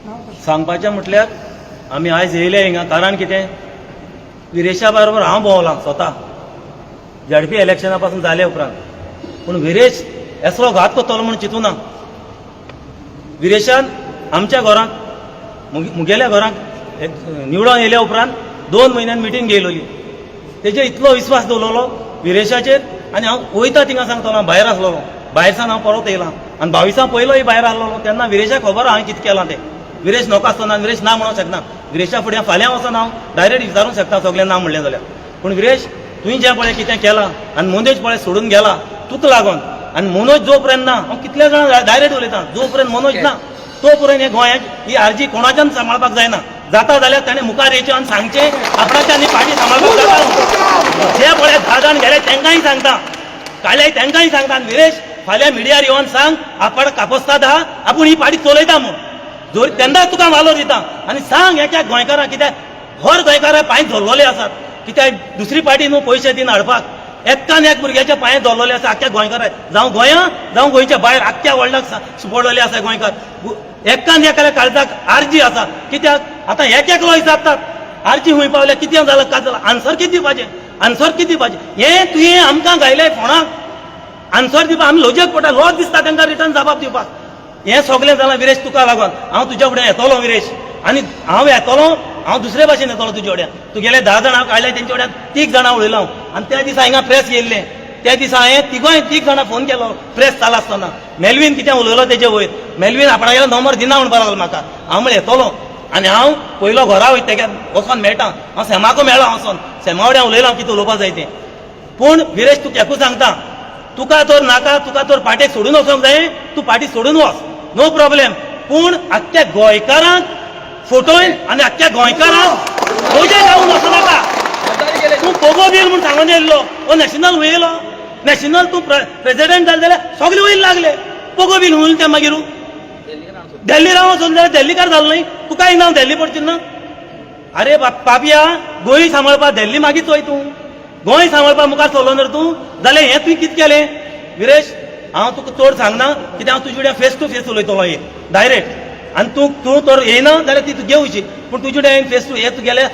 सांगपाचें म्हटल्यार आमी आयज येयले हिंगा कारण कितें विरेशा बरोबर हांव भोंवलां स्वता झडपी इलेक्शना पासून जाले उपरांत पूण विरेश असलो घात करतलो म्हूण चिंतूना विरेशान आमच्या घरांत मुगेल्या घरांत निवडून येयल्या उपरांत 2 म्हयन्यान मिटींग घेयलोली तेजेर इतलो विस्वास दवरलो विरेशाचेर आनी हांव वयता थिंगा सांगतलो हांव भायर आसलोलो भायरसान हांव परत येयलां आनी 22 पयलोय भायर आहलोलो तेन्ना विरेशाक खबर हांवें कितें केलां तें विरेश नोको आसतना विरेश ना म्हणूंक शकना विरेशा फुडें फाल्यां वचोन हांव डायरेक्ट विचारूंक शकता सगळें ना म्हणलें जाल्यार पूण विरेश तुवें जें पळय कितें केलां आनी मनोज पळय सोडून गेला तुका लागून आनी मनोज जो पर्यंत ना हांव कितल्या जाणां डायरेक्ट उलयतां जो पर्यंत मनोज ना तो पर्यंत हे गोंयाक ही आरजी कोणाच्यान सांबाळपाक जायना जाता जाल्यार ताणें मुखार येवचें आनी सांगचें आपणाच्या आनी पार्टी सांबाळपाक जाता जे पळय 10 जाण गेले तांकांय सांगता काल्याय तांकांय सांगता आनी विरेश फाल्यां मिडियार येवन सांग आपण कापोस्ताद आहा आपूण ही पार्टी चलयता म्हूण जोर तेन्ना तुका वालो दिता आनी सांग एका गोंयकारांक कित्याक हर गोंयकारा पांय धरलोले आसात कित्याक दुसरी पार्टी न्हू पयशे दिन हाडपाक एकान एक भुरग्याच्या पांय धरलोले आसा आख्या गोंयकारा जावं गोंया जावं गोंयच्या भायर आख्या वर्ल्डाक पडलेले आसा गोंयकार एकान एकाल्या काळजाक आरजी आसा कित्याक आतां एक हिसाबतात आरजी हूंय पावल्या कितें जालां काय जालां आन्सर कितें दिवपाचें आन्सर कितें दिवपाचें हें तुवें आमकां घायलें फोणाक आन्सर दिवपाक आमी लॉजीक पडटा लॉज दिसता तांकां रिटर्न जबाब दिवपाक हें सगळें जालां विरेश तुका लागून हांव तुज्या फुडें येतलो विरेश आनी हांव येतलो हांव दुसरे भाशेन येतलो तुजे फुड्यान तुगेले 10 जाणां काडले तेंचे फुड्यान 3 जाणां उलयलो आनी त्या दिसा हिंगा प्रेस येयल्लें त्या दिसा हांवें 3 जाणां फोन केलो प्रेस चालू आसतना मेलवीन कितें उलयलो तेजे वयर मेलवीन आपणागेलो नंबर दिना म्हूण बरो म्हाका हांव म्हळें येतलो आनी हांव पयलो घरा वयता तेगे वचोन मेळटा हांव सेमाको मेळ्ळो वचोन सेमा फुड्यान उलयलो हांव कितें उलोवपाक जाय तें पूण विरेश तुका एकूच सांगता तुका तर नाका तुका तर पार्टेक सोडून वचोंक जाय तूं पार्टी सोडून वच नो प्रॉब्लेम पूण आख्ख्या गोंयकारांक फोटोयन आनी आख्ख्या गोंयकारांक रोजे जावन वचनाका तूं पोगो बील म्हूण सांगून येयल्लो हो नॅशनल वयलो नॅशनल तूं प्रेसिडेंट जाले जाल्यार सगळे वयर लागले पोगो बील म्हणून ते मागीर दिल्ली राव वचून जाल्यार दिल्लीकार जालो न्ही तुकाय नांव दिल्ली पडचें ना अरे पापया गोंय सांबाळपाक दिल्ली मागीर वय तूं गोंय सांबाळपाक मुखार चल्लो न्ही तूं जाल्यार हें तुवें कितें केलें विरेश हांव तुका चड सांगना कित्याक हांव तुजे कडेन फेस टू फेस उलयतलो हे डायरेक्ट आनी तूं तर येना जाल्यार ती तुगे वयची पूण तुजे कडेन फेस टू हें गेले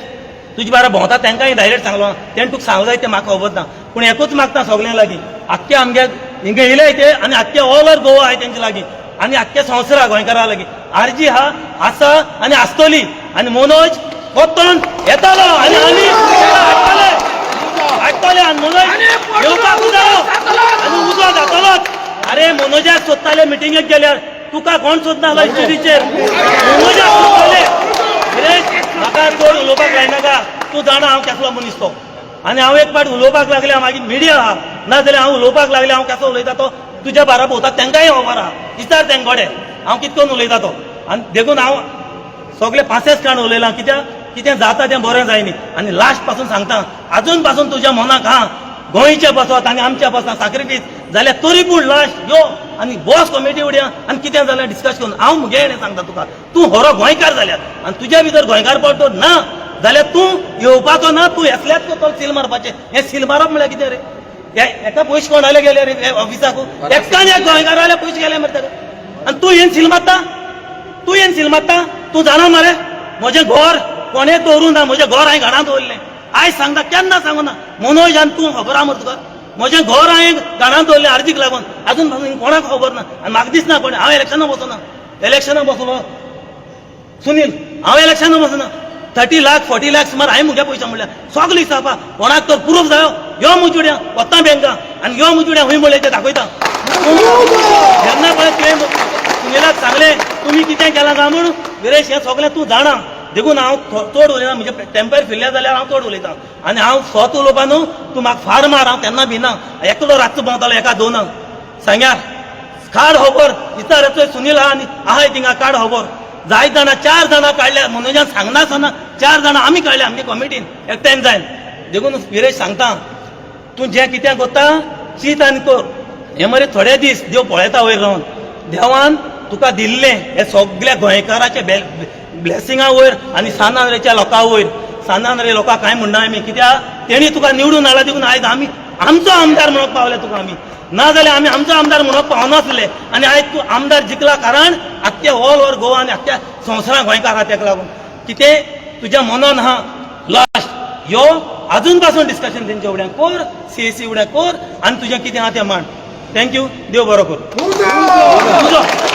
तुजे बारा भोंवता तांकांय डायरेक्ट सांगलो तेणें तुका सांगूं जाय तें म्हाका खबर ना पूण एकूच मागता सगळ्यां लागीं आख्ख्या आमगे हिंगा येयले ते आनी आख्ख्या ऑल ओवर गोवा आहाय तेंचे लागीं आनी आख्ख्या संवसारा गोंयकारा लागीं आरजी हा आसा आनी आसतली आनी मनोज परतून येतालो आनी आमी हाडटले आनी मनोज येवपाक जालो आनी उजो जातलोच अरे मनोजाक सोदताले मिटिंगेक गेल्यार तुका कोण सोदतालो स्टेजीचेर मनोजाक सोदताले म्हाका चड उलोवपाक लायनाका तूं जाणा हांव केसलो मनीस तो आनी हांव एक पाट उलोवपाक लागले मागीर मिडिया आहा नाजाल्यार हांव उलोवपाक लागले हांव कसो उलयता तो तुज्या बारा भोंवता तांकांय खबर आहा विचार तेंक गोडे हांव कितें करून उलयता तो आनी देखून हांव सगळे 5 काण उलयलां कित्याक कितें जाता तें बरें जाय न्ही आनी लास्ट पासून सांगता अजून पासून तुज्या मनाक हा गोंयचे बसत आनी आमच्या बसना साक्रिफीस जाल्यार तरी पूण लास्ट यो आनी बॉस कमिटी उड्या आनी कितें जाल्यार डिस्कस करून हांव मुगे सांगता तुका तूं खरो गोंयकार जाल्यार आनी तुज्या भितर गोंयकार पडतो ना जाल्यार तूं येवपाचो ना तूं एकल्याच करतलो सील मारपाचें हें सील मारप म्हळ्यार कितें रे एका पयशे कोणाले गेले रे ऑफिसाक एकान एक गोंयकाराले पयशे गेले मरे ताका आनी तूं हें सील मारता तूं जाणा मरे म्हजें घर कोणें दवरूं ना म्हजें घर हांवें घरांत दवरलें आयज सांगता केन्ना सांगू ना मनोज आनी तूं खबर आहा मरे तुका म्हजें घर हांवें घरांत दवरलें आर्जीक लागून आजून कोणाक खबर ना आनी म्हाका दिसना कोण हांव इलेक्शनाक बसलो सुनील हांव इलेक्शनाक बसना 30 लाख 40 लाख सुमार हांवें मुगे पयशे म्हणल्यार सगळें हिसाबा कोणाक तर प्रूफ जायो यो मुजुड्या वता बँका आनी यो मुजुड्या हूंय म्हणलें तें दाखयता जेन्ना पळय तुवें सुनीलाक सांगलें तुमी कितें केलां काय म्हूण विरेश हें सगळें तूं जाणा देखून हांव चड उलयना म्हणजे टेम्पर फिरल्या जाल्यार हांव चड उलयतां आनी हांव स्वत उलोवपा न्हू तूं म्हाका फार मार हांव केन्ना भिना एकलो रातचो भोंवतालो एका दोनांक सांग्यार काड खबर दिता रे तुवें सुनील आहा आनी आहाय थिंगा काड खबर जाय जाणां 4 जाणां काडल्या मनोजान सांगना आसतना 4 जाणां आमी काडल्या आमगे कमिटीन एकठांय जायन देखून विरेश सांगता तूं जें कितें करता चिंत आनी कर हे मरे थोडे दीस देव पळयता वयर रावन देवान तुका दिल्लें हे सगळ्या गोंयकाराचे ब्लेसिंगा वयर आनी सानांद्रेच्या लोकां वयर सानांद्रे लोकां कांय म्हणना आमी कित्याक तेणी तुका निवडून हाडला देखून आयज आमी आमचो आमदार म्हणून पावले तुका आमी ना जाल्यार आमी आमचो आमदार म्हणून पावनासले आनी आयज तूं आमदार जिखला कारण आख्ख्या ऑल ओव्हर गोवा आनी आख्ख्या संवसारांत गोंयकार आहा तेका लागून कितें तुज्या मनान आहा लास्ट यो अजून पासून डिस्कशन तेंच्या फुड्यान कर CAC फुड्यान कर आनी तुजें कितें आहा तें मांड थँक्यू देव बरो करूं